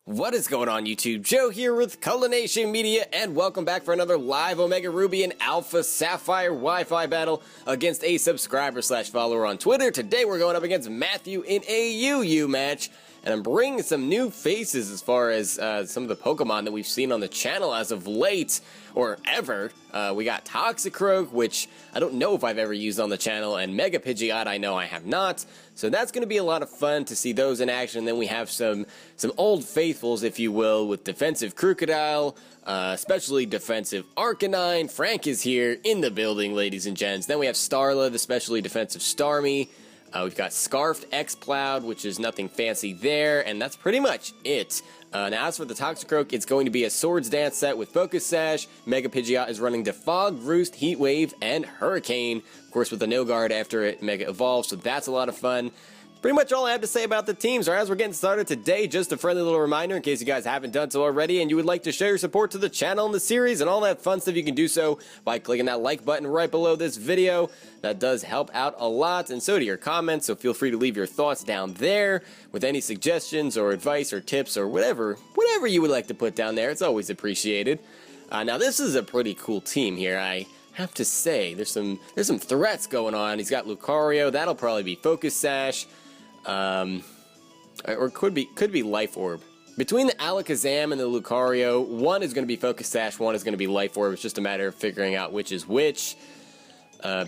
What is going on YouTube? Joe here with Cullination Media, and welcome back for another live Omega Ruby and Alpha Sapphire Wi-Fi battle against a subscriber/follower on Twitter. Today we're going up against Matthew in a UU match, and I'm bringing some new faces as far as some of the Pokemon that we've seen on the channel as of late, or ever. We got Toxicroak, which I don't know if I've ever used on the channel, and Mega Pidgeot I know I have not. So that's going to be a lot of fun to see those in action. Then we have some old faithfuls, if you will, with defensive Crocodile, especially defensive Arcanine. Frank is here in the building, ladies and gents. Then we have Starla, the specially defensive Starmie. We've got Scarfed X-Cloud, which is nothing fancy there, and that's pretty much it. Now, as for the Toxicroak, it's going to be a Swords Dance set with Focus Sash. Mega Pidgeot is running to Fog, Roost, Heat Wave, and Hurricane. Of course, with the No Guard after it Mega Evolves, so that's a lot of fun. Pretty much all I have to say about the teams. As we're getting started today, just a friendly little reminder in case you guys haven't done so already and you would like to show your support to the channel and the series and all that fun stuff, you can do so by clicking that like button right below this video. That does help out a lot, and so do your comments, so feel free to leave your thoughts down there with any suggestions or advice or tips or whatever you would like to put down there. It's always appreciated. Now this is a pretty cool team here, I have to say. There's some threats going on. He's got Lucario, that'll probably be Focus Sash. Or could be Life Orb. Between the Alakazam and the Lucario, one is going to be Focus Sash, one is going to be Life Orb. It's just a matter of figuring out which is which,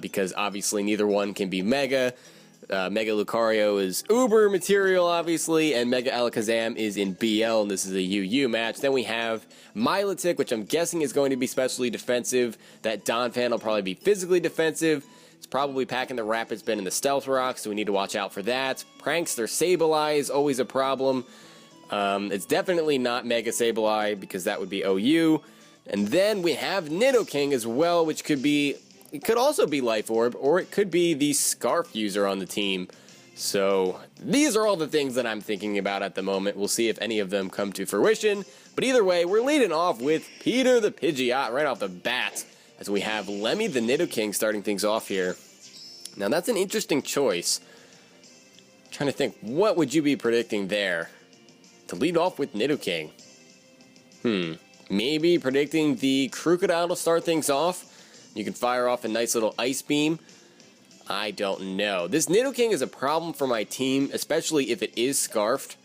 because obviously neither one can be Mega. Mega Lucario is Uber material, obviously, and Mega Alakazam is in BL, and this is a UU match. Then we have Milotic, which I'm guessing is going to be specially defensive. That Donphan will probably be physically defensive. It's probably packing the Rapid Spin and the Stealth Rock, so we need to watch out for that. Prankster Sableye is always a problem. It's definitely not Mega Sableye, because that would be OU. And then we have Nidoking as well, which it could also be Life Orb, or it could be the Scarf user on the team. So these are all the things that I'm thinking about at the moment. We'll see if any of them come to fruition. But either way, we're leading off with Peter the Pidgeot right off the bat, as we have Lemmy the Nidoking starting things off here. Now that's an interesting choice. I'm trying to think, what would you be predicting there? To lead off with Nidoking. Maybe predicting the Crocodile to start things off. You can fire off a nice little Ice Beam. I don't know. This Nidoking is a problem for my team, especially if it is Scarfed.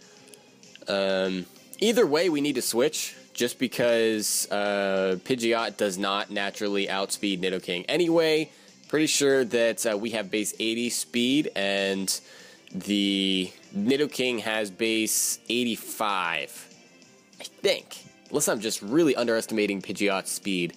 Either way, we need to switch, just because Pidgeot does not naturally outspeed Nidoking anyway. Pretty sure that we have base 80 speed, and the Nidoking has base 85. I think. Unless I'm just really underestimating Pidgeot's speed.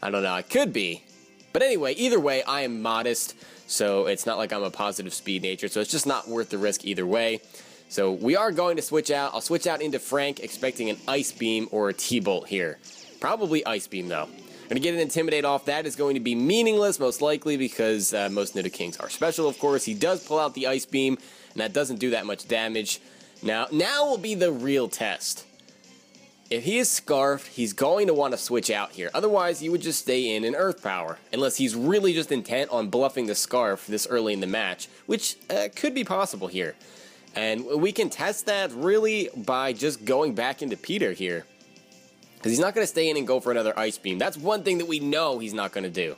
I don't know, it could be. But anyway, either way, I am modest, so it's not like I'm a positive speed nature, so it's just not worth the risk either way. So we are going to switch out. I'll switch out into Frank, expecting an Ice Beam or a T-Bolt here. Probably Ice Beam, though. Going to get an Intimidate off. That is going to be meaningless, most likely, because most Nidokings are special, of course. He does pull out the Ice Beam, and that doesn't do that much damage. Now will be the real test. If he is Scarfed, he's going to want to switch out here. Otherwise, he would just stay in Earth Power. Unless he's really just intent on bluffing the Scarf this early in the match, which could be possible here. And we can test that really by just going back into Peter here. Because he's not going to stay in and go for another Ice Beam. That's one thing that we know he's not going to do.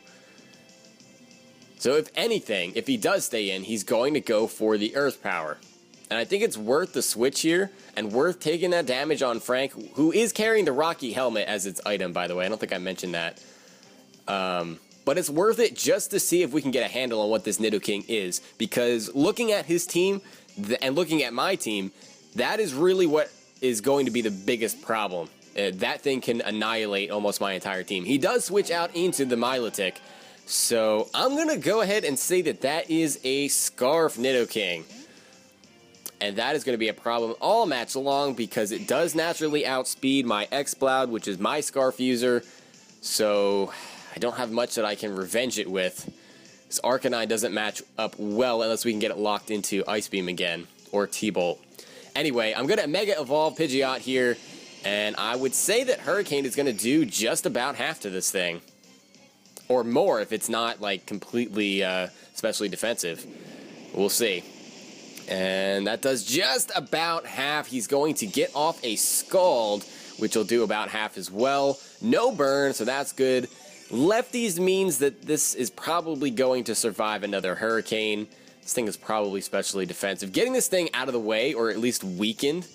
So if anything, if he does stay in, he's going to go for the Earth Power. And I think it's worth the switch here, and worth taking that damage on Frank, who is carrying the Rocky Helmet as its item, by the way. I don't think I mentioned that. But it's worth it just to see if we can get a handle on what this Nidoking is. Because looking at his team, and looking at my team, that is really what is going to be the biggest problem. That thing can annihilate almost my entire team. He does switch out into the Milotic, so I'm going to go ahead and say that that is a Scarf Nidoking. And that is going to be a problem all match long, because it does naturally outspeed my X-Cloud, which is my Scarf user, so I don't have much that I can revenge it with. This Arcanine doesn't match up well unless we can get it locked into Ice Beam again, or T-Bolt. Anyway, I'm going to Mega Evolve Pidgeot here, and I would say that Hurricane is going to do just about half to this thing. Or more if it's not, like, completely specially defensive. We'll see. And that does just about half. He's going to get off a Scald, which will do about half as well. No burn, so that's good. Lefties means that this is probably going to survive another Hurricane. This thing is probably specially defensive. Getting this thing out of the way, or at least weakened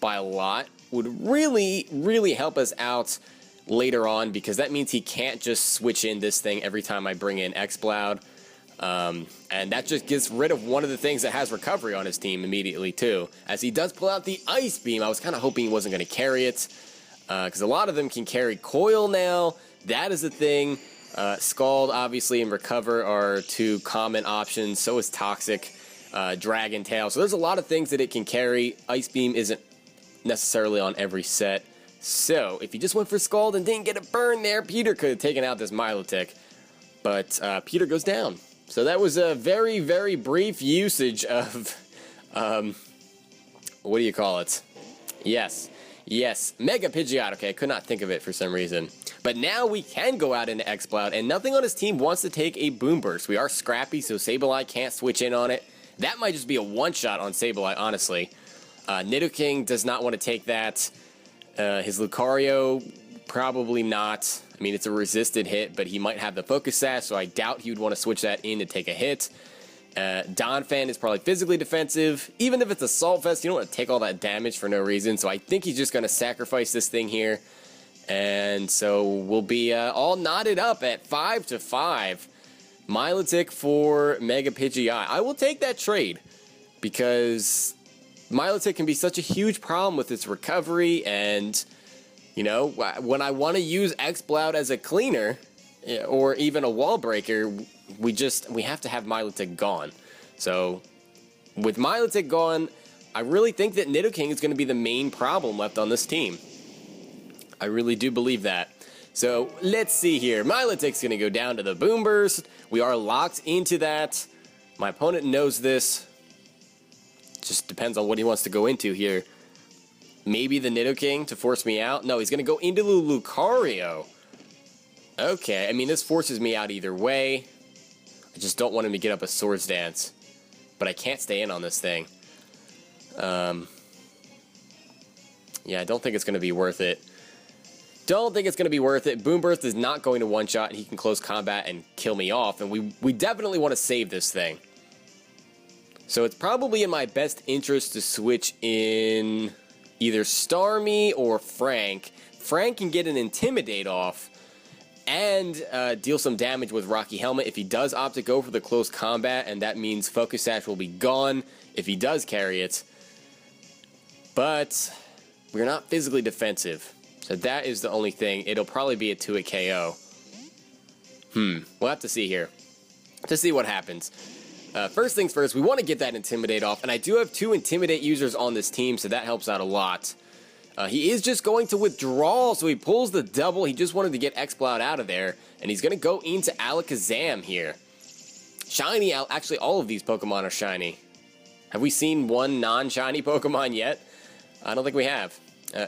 by a lot, would really, really help us out later on, because that means he can't just switch in this thing every time I bring in Exploud. And that just gets rid of one of the things that has recovery on his team immediately, too. As he does pull out the Ice Beam, I was kind of hoping he wasn't going to carry it, because a lot of them can carry Coil now. That is a thing. Scald, obviously, and Recover are two common options. So is Toxic, Dragon Tail. So there's a lot of things that it can carry. Ice Beam isn't necessarily on every set. So if he just went for Scald and didn't get a burn there, Peter could have taken out this Milotic. But Peter goes down. So that was a very, very brief usage of, what do you call it? Yes, Mega Pidgeot. Okay, I could not think of it for some reason. But now we can go out into Exploud, and nothing on his team wants to take a Boom Burst. We are scrappy, so Sableye can't switch in on it. That might just be a one-shot on Sableye, honestly. Nidoking does not want to take that. His Lucario, probably not. I mean, it's a resisted hit, but he might have the Focus Sash, so I doubt he would want to switch that in to take a hit. Donphan is probably physically defensive. Even if it's Assault Vest, you don't want to take all that damage for no reason, so I think he's just going to sacrifice this thing here. And so we'll be all knotted up at 5-5. Milotic for Mega Pidgeot. I will take that trade, because Milotic can be such a huge problem with its recovery, and you know, when I want to use Exploud as a cleaner, or even a wall breaker, we have to have Milotic gone. So, with Milotic gone, I really think that Nidoking is going to be the main problem left on this team. I really do believe that. So, let's see here. Milotic's going to go down to the Boom Burst. We are locked into that. My opponent knows this. Just depends on what he wants to go into here. Maybe the Nidoking to force me out? No, he's going to go into the Lucario. Okay, I mean, this forces me out either way. I just don't want him to get up a Swords Dance. But I can't stay in on this thing. Yeah, I don't think it's going to be worth it. Don't think it's going to be worth it. Boom Burst is not going to one-shot. He can close combat and kill me off. And we definitely want to save this thing. So it's probably in my best interest to switch in either Starmie or Frank. Frank can get an Intimidate off and deal some damage with Rocky Helmet if he does opt to go for the close combat, and that means Focus Sash will be gone if he does carry it. But we're not physically defensive, so that is the only thing. It'll probably be a 2-hit KO. We'll have to see here to see what happens. First things first, we want to get that Intimidate off, and I do have 2 Intimidate users on this team, so that helps out a lot. He is just going to withdraw, so he pulls the double. He just wanted to get Exploud out of there, and he's going to go into Alakazam here. Shiny, actually all of these Pokemon are shiny. Have we seen one non-shiny Pokemon yet? I don't think we have.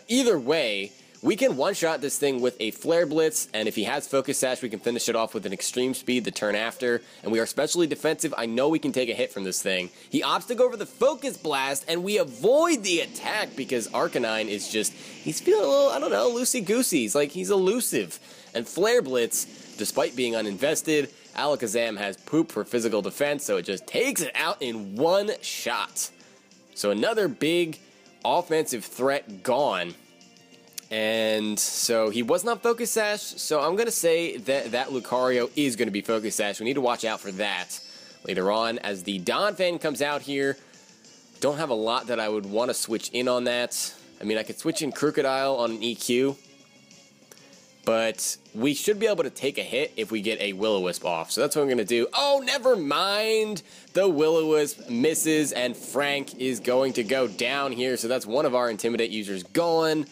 Either way, we can one-shot this thing with a Flare Blitz, and if he has Focus Sash, we can finish it off with an Extreme Speed the turn after, and we are specially defensive. I know we can take a hit from this thing. He opts to go for the Focus Blast, and we avoid the attack because Arcanine is just, he's feeling a little, I don't know, loosey-goosey. He's elusive. And Flare Blitz, despite being uninvested, Alakazam has poop for physical defense, so it just takes it out in one shot. So another big offensive threat gone. And so he was not Focus Sash, so I'm going to say that Lucario is going to be Focus Sash. We need to watch out for that later on as the Donphan comes out here. Don't have a lot that I would want to switch in on that. I mean, I could switch in Crocodile on an EQ, but we should be able to take a hit if we get a Will-O-Wisp off. So that's what I'm going to do. Oh, never mind. The Will-O-Wisp misses, and Frank is going to go down here. So that's one of our Intimidate users gone.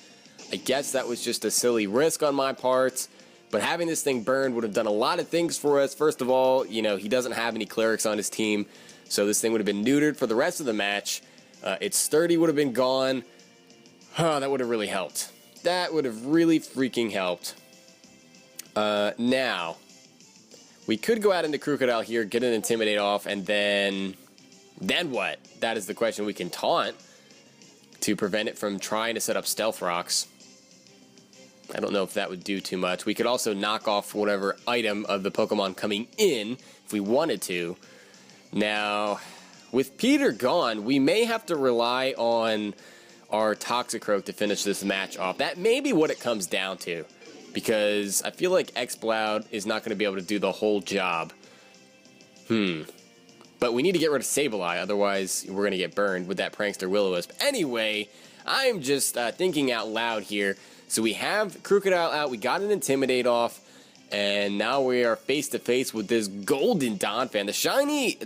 I guess that was just a silly risk on my part, but having this thing burned would have done a lot of things for us. First of all, you know, he doesn't have any Clerics on his team, so this thing would have been neutered for the rest of the match. Its Sturdy would have been gone. That would have really helped. That would have really freaking helped. Now, we could go out into Crocodile here, get an Intimidate off, and then Then what? That is the question. We can taunt to prevent it from trying to set up Stealth Rocks. I don't know if that would do too much. We could also knock off whatever item of the Pokemon coming in if we wanted to. Now, with Peter gone, we may have to rely on our Toxicroak to finish this match off. That may be what it comes down to, because I feel like Exploud is not going to be able to do the whole job. But we need to get rid of Sableye, otherwise we're going to get burned with that Prankster Will-O-Wisp. Anyway, I'm just thinking out loud here. So we have Krookodile out, we got an Intimidate off, and now we are face to face with this golden Donphan. The shiny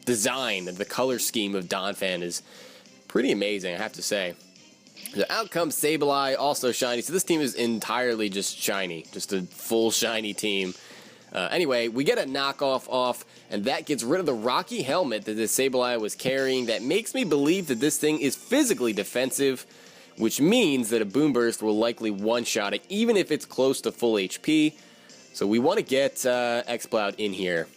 design, the color scheme of Donphan is pretty amazing, I have to say. So out comes Sableye, also shiny. So this team is entirely just shiny, just a full shiny team. Anyway, we get a knockoff off, and that gets rid of the Rocky Helmet that this Sableye was carrying. That makes me believe that this thing is physically defensive, which means that a Boom Burst will likely one-shot it, even if it's close to full HP. So we want to get Exploud in here.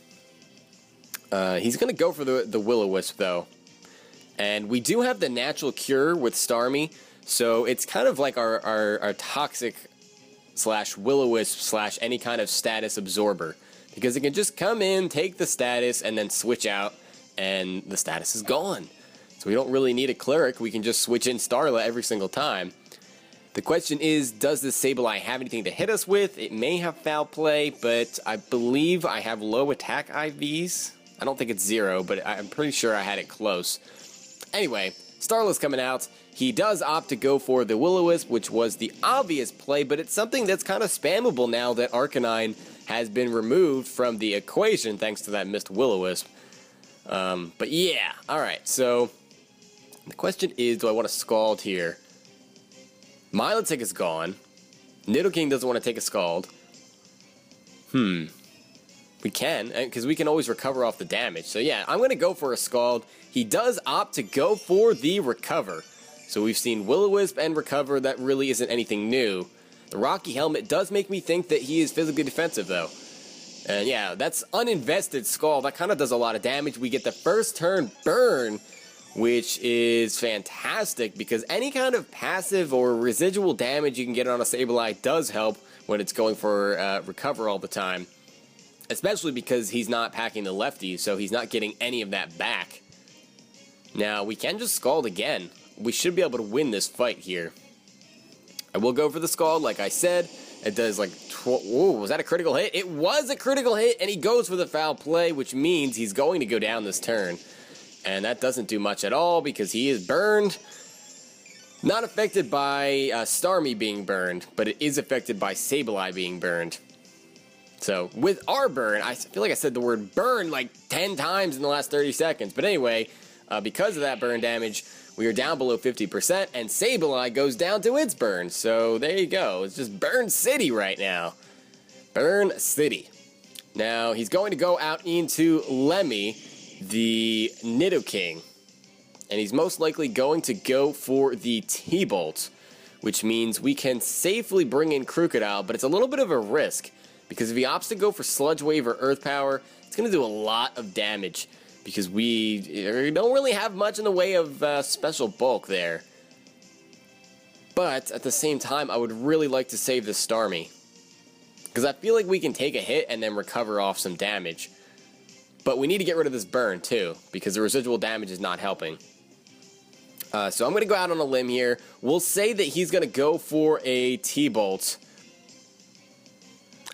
He's going to go for the Will-O-Wisp, though. And we do have the Natural Cure with Starmie, so it's kind of like our Toxic / Will-O-Wisp / any kind of status absorber. Because it can just come in, take the status, and then switch out, and the status is gone. So we don't really need a Cleric, we can just switch in Starla every single time. The question is, does this Sableye have anything to hit us with? It may have Foul Play, but I believe I have low attack IVs. I don't think it's 0, but I'm pretty sure I had it close. Anyway, Starla's coming out. He does opt to go for the Will-O-Wisp, which was the obvious play, but it's something that's kind of spammable now that Arcanine has been removed from the equation thanks to that missed Will-O-Wisp. But yeah, alright, so the question is, do I want to Scald here? Milotic is gone. Nidoking doesn't want to take a Scald. We can, because we can always recover off the damage. So yeah, I'm going to go for a Scald. He does opt to go for the Recover. So we've seen Will-O-Wisp and Recover. That really isn't anything new. The Rocky Helmet does make me think that he is physically defensive, though. And yeah, that's uninvested Scald. That kind of does a lot of damage. We get the first turn Burn, which is fantastic because any kind of passive or residual damage you can get on a Sableye does help when it's going for Recover all the time. Especially because he's not packing the lefties, so he's not getting any of that back. Now, we can just Scald again. We should be able to win this fight here. I will go for the Scald, like I said. It does like... Whoa, was that a critical hit? It was a critical hit, and he goes for the Foul Play, which means he's going to go down this turn. And that doesn't do much at all because he is burned. Not affected by Starmie being burned, but it is affected by Sableye being burned. So, with our burn, I feel like I said the word burn like 10 times in the last 30 seconds. But anyway, because of that burn damage, we are down below 50%, and Sableye goes down to its burn. So, there you go. It's just Burn City right now. Burn City. Now, he's going to go out into Lemmy, the Nidoking. And he's most likely going to go for the T-Bolt, which means we can safely bring in Krookodile, but it's a little bit of a risk. Because if he opts to go for Sludge Wave or Earth Power, it's going to do a lot of damage. Because we don't really have much in the way of special bulk there. But at the same time, I would really like to save the Starmie. Because I feel like we can take a hit and then recover off some damage. But we need to get rid of this burn too, because the residual damage is not helping. So I'm going to go out on a limb here. We'll say that he's going to go for a T-Bolt.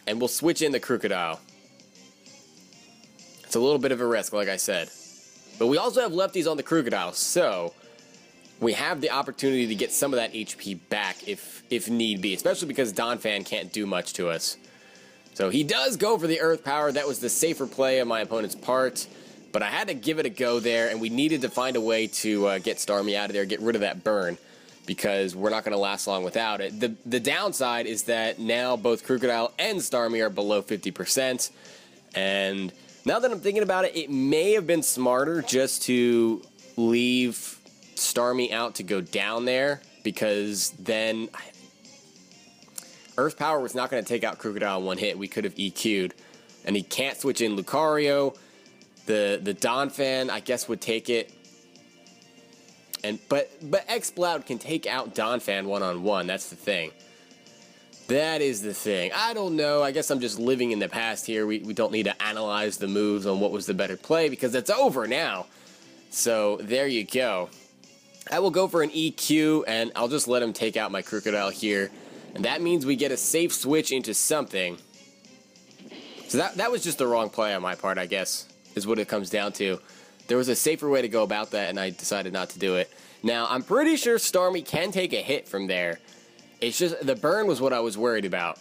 And we'll switch in the Krookodile. It's a little bit of a risk, like I said. But we also have lefties on the Krookodile, so we have the opportunity to get some of that HP back if need be, especially because Donphan can't do much to us. So he does go for the Earth Power. That was the safer play on my opponent's part, but I had to give it a go there, and we needed to find a way to get Starmie out of there, get rid of that burn, because we're not going to last long without it. The downside is that now both Krookodile and Starmie are below 50%, and now that I'm thinking about it, it may have been smarter just to leave Starmie out to go down there, because then Earth Power was not going to take out Krookodile in one hit. We could have EQ'd, and he can't switch in Lucario. The Donphan, I guess, would take it. But Exploud can take out Donphan one-on-one. That's the thing. That is the thing. I don't know. I guess I'm just living in the past here. We don't need to analyze the moves on what was the better play because it's over now. So there you go. I will go for an EQ, and I'll just let him take out my Crocodile here. And that means we get a safe switch into something. So that was just the wrong play on my part, I guess, is what it comes down to. There was a safer way to go about that, and I decided not to do it. Now, I'm pretty sure Starmie can take a hit from there. It's just the burn was what I was worried about.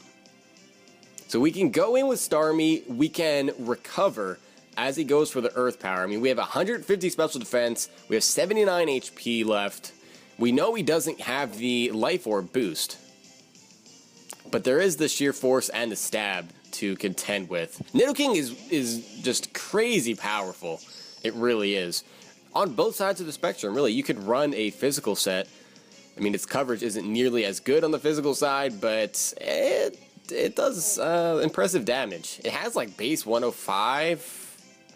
So we can go in with Starmie. We can recover as he goes for the Earth Power. I mean, we have 150 special defense. We have 79 HP left. We know he doesn't have the Life Orb boost. But there is the Sheer Force and the Stab to contend with. Nidoking is just crazy powerful. It really is. On both sides of the spectrum, really. You could run a physical set. I mean, its coverage isn't nearly as good on the physical side, but it does impressive damage. It has like base 105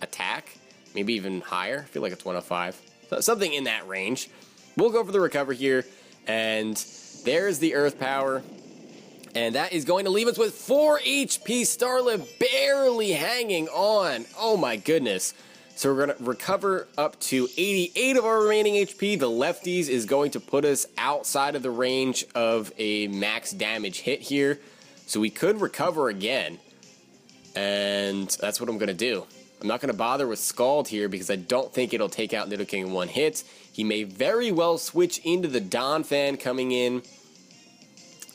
attack, maybe even higher. I feel like it's 105. So something in that range. We'll go for the recover here, and there's the Earth Power. And that is going to leave us with 4 HP. Starla barely hanging on. Oh my goodness. So we're going to recover up to 88 of our remaining HP. The lefties is going to put us outside of the range of a max damage hit here. So we could recover again. And that's what I'm going to do. I'm not going to bother with Scald here because I don't think it'll take out Nidoking in one hit. He may very well switch into the Donphan coming in.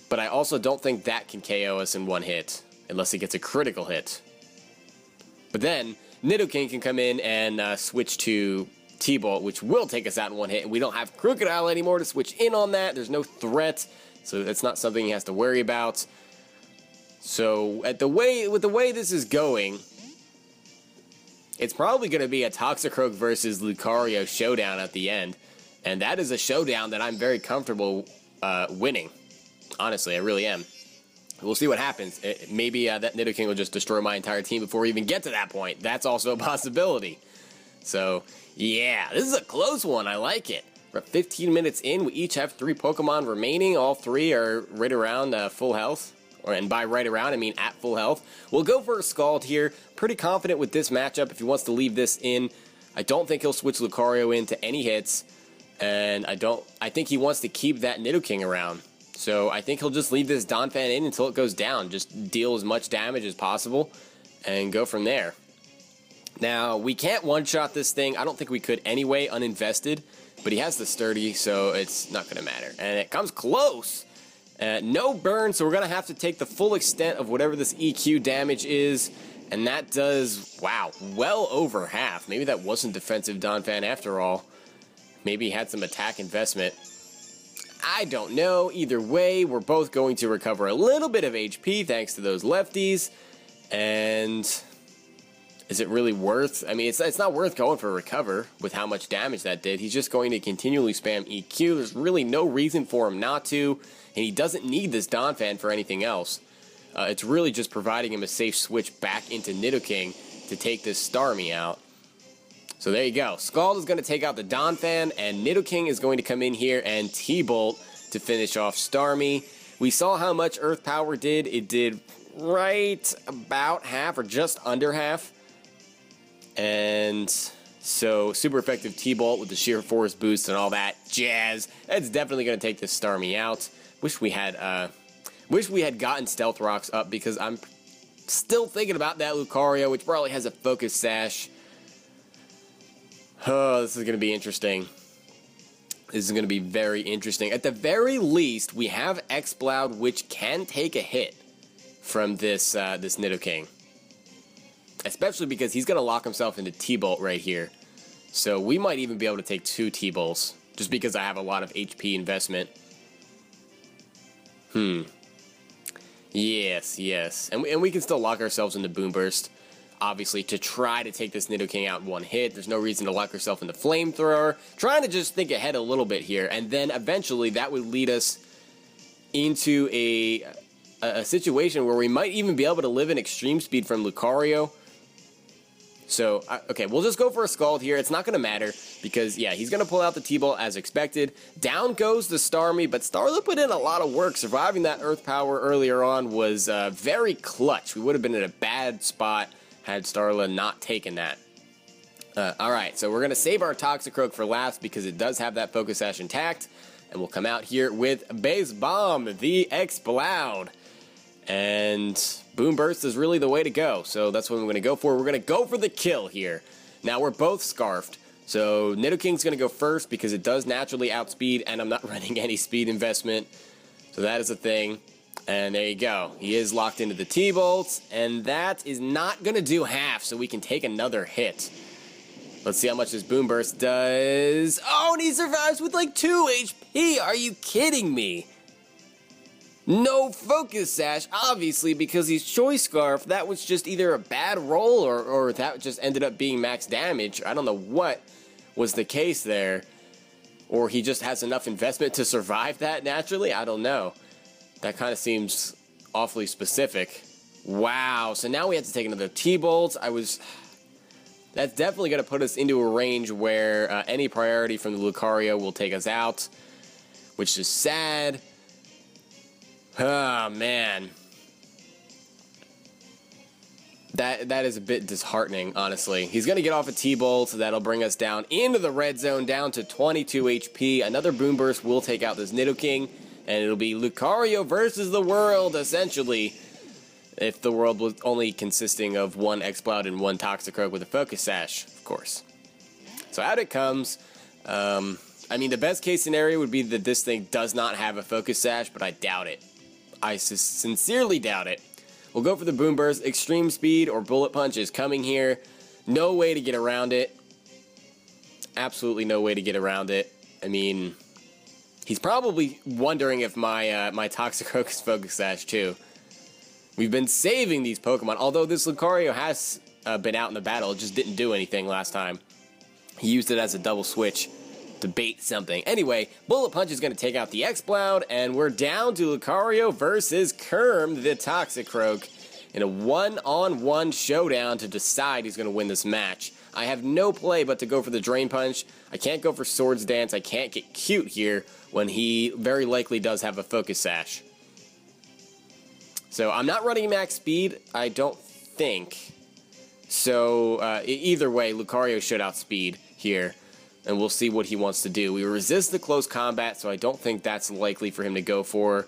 But I also don't think that can KO us in one hit. Unless it gets a critical hit. But then Nidoking can come in and switch to T-Bolt, which will take us out in one hit, and we don't have Crocodile anymore to switch in on that. There's no threat, so that's not something he has to worry about. So with the way this is going, it's probably going to be a Toxicroak versus Lucario showdown at the end, and that is a showdown that I'm very comfortable winning. Honestly, I really am. We'll see what happens. Maybe that Nidoking will just destroy my entire team before we even get to that point. That's also a possibility. So, yeah, this is a close one. I like it. We're 15 minutes in. We each have 3 Pokemon remaining. All 3 are right around full health. And by right around, I mean at full health. We'll go for a Scald here. Pretty confident with this matchup if he wants to leave this in. I don't think he'll switch Lucario into any hits. And I think he wants to keep that Nidoking around. So I think he'll just leave this Donphan in until it goes down. Just deal as much damage as possible and go from there. Now, we can't one-shot this thing. I don't think we could anyway, uninvested. But he has the Sturdy, so it's not going to matter. And it comes close. No burn, so we're going to have to take the full extent of whatever this EQ damage is. And that does, wow, well over half. Maybe that wasn't defensive Donphan after all. Maybe he had some attack investment. I don't know. Either way, we're both going to recover a little bit of HP thanks to those lefties. And is it really worth? I mean, it's not worth going for a recover with how much damage that did. He's just going to continually spam EQ. There's really no reason for him not to. And he doesn't need this Donphan for anything else. It's really just providing him a safe switch back into Nidoking to take this Starmie out. So there you go. Scald is going to take out the Donphan, and Nidoking is going to come in here and T-Bolt to finish off Starmie. We saw how much Earth Power did. It did right about half or just under half. And so super effective T-Bolt with the Sheer Force boost and all that jazz. That's definitely going to take this Starmie out. Wish we had gotten Stealth Rocks up because I'm still thinking about that Lucario, which probably has a Focus Sash. Oh, this is going to be interesting. This is going to be very interesting. At the very least, we have Exploud, which can take a hit from this Nidoking. Especially because he's going to lock himself into T-Bolt right here. So we might even be able to take 2 T-Bolts, just because I have a lot of HP investment. Yes. And we can still lock ourselves into Boom Burst. Obviously, to try to take this Nidoking out in one hit. There's no reason to lock yourself in the Flamethrower. Trying to just think ahead a little bit here. And then eventually that would lead us into a situation where we might even be able to live in Extreme Speed from Lucario. So, okay, we'll just go for a Scald here. It's not going to matter because, yeah, he's going to pull out the T-Bolt as expected. Down goes the Starmie, but Starla put in a lot of work. Surviving that Earth Power earlier on was very clutch. We would have been in a bad spot had Starla not taken that. Alright, so we're going to save our Toxicroak for last because it does have that Focus Sash intact. And we'll come out here with Base Bomb, the Exploud. And Boom Burst is really the way to go, so that's what we're going to go for. We're going to go for the kill here. Now, we're both Scarfed, so Nidoking's going to go first because it does naturally outspeed, and I'm not running any speed investment. So that is a thing. And there you go. He is locked into the T-Bolts, and that is not going to do half, so we can take another hit. Let's see how much this Boom Burst does. Oh, and he survives with like 2 HP. Are you kidding me? No Focus Sash, obviously, because he's Choice Scarf. That was just either a bad roll or that just ended up being max damage. I don't know what was the case there. Or he just has enough investment to survive that naturally. I don't know. That kind of seems awfully specific. Wow, so now we have to take another T-Bolt. That's definitely going to put us into a range where any priority from the Lucario will take us out, which is sad. Oh, man. That is a bit disheartening, honestly. He's going to get off a T-Bolt, so that'll bring us down into the red zone, down to 22 HP. Another Boom Burst will take out this Nidoking, and it'll be Lucario versus the world, essentially. If the world was only consisting of one Exploud and one Toxicroak with a Focus Sash, of course. So out it comes. I mean, the best case scenario would be that this thing does not have a Focus Sash, but I doubt it. I sincerely doubt it. We'll go for the Boom Burst. Extreme Speed or Bullet Punch is coming here. No way to get around it. Absolutely no way to get around it. I mean, he's probably wondering if my my Toxicroak is Focus Sash too. We've been saving these Pokemon, although this Lucario has been out in the battle. It just didn't do anything last time. He used it as a double switch to bait something. Anyway, Bullet Punch is going to take out the Exploud, and we're down to Lucario versus Kerm, the Toxicroak, in a one-on-one showdown to decide who's going to win this match. I have no play but to go for the Drain Punch. I can't go for Swords Dance. I can't get cute here when he very likely does have a Focus Sash. So I'm not running max speed, I don't think. So either way, Lucario should outspeed here. And we'll see what he wants to do. We resist the close combat, so I don't think that's likely for him to go for.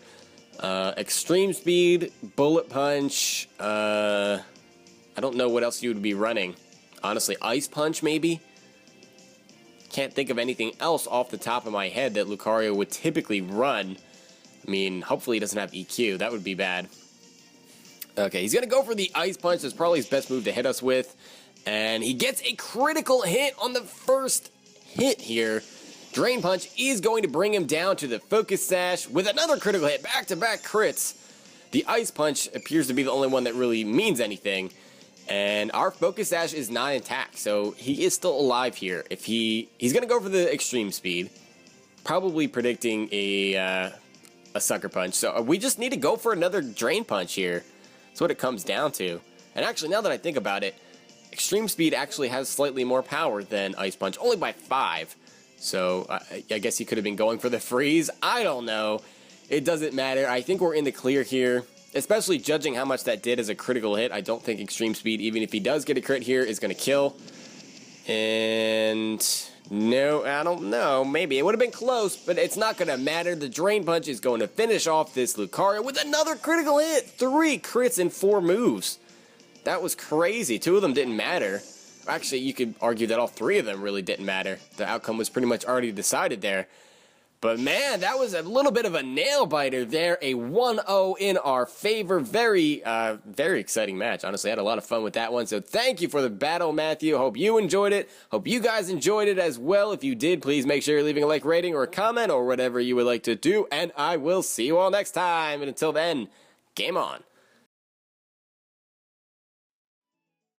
Extreme Speed, Bullet Punch. I don't know what else you would be running. Honestly, Ice Punch maybe? Can't think of anything else off the top of my head that Lucario would typically run. I mean, hopefully he doesn't have EQ. That would be bad. Okay, he's going to go for the Ice Punch. That's probably his best move to hit us with. And he gets a critical hit on the first hit here. Drain Punch is going to bring him down to the Focus Sash with another critical hit. Back-to-back crits. The Ice Punch appears to be the only one that really means anything. And our Focus Sash is not intact, so he is still alive here. If he's going to go for the Extreme Speed. Probably predicting a Sucker Punch. So we just need to go for another Drain Punch here. That's what it comes down to. And actually, now that I think about it, Extreme Speed actually has slightly more power than Ice Punch, only by 5. So I guess he could have been going for the freeze. I don't know. It doesn't matter. I think we're in the clear here, especially judging how much that did as a critical hit. I don't think Extreme Speed, even if he does get a crit here, is going to kill. And no, I don't know. Maybe. It would have been close, but it's not going to matter. The Drain Punch is going to finish off this Lucario with another critical hit. 3 crits in 4 moves. That was crazy. 2 of them didn't matter. Actually, you could argue that all 3 of them really didn't matter. The outcome was pretty much already decided there. But man, that was a little bit of a nail-biter there. A 1-0 in our favor. Very exciting match. Honestly, I had a lot of fun with that one. So thank you for the battle, Matthew. Hope you enjoyed it. Hope you guys enjoyed it as well. If you did, please make sure you're leaving a like, rating, or a comment, or whatever you would like to do. And I will see you all next time. And until then, game on.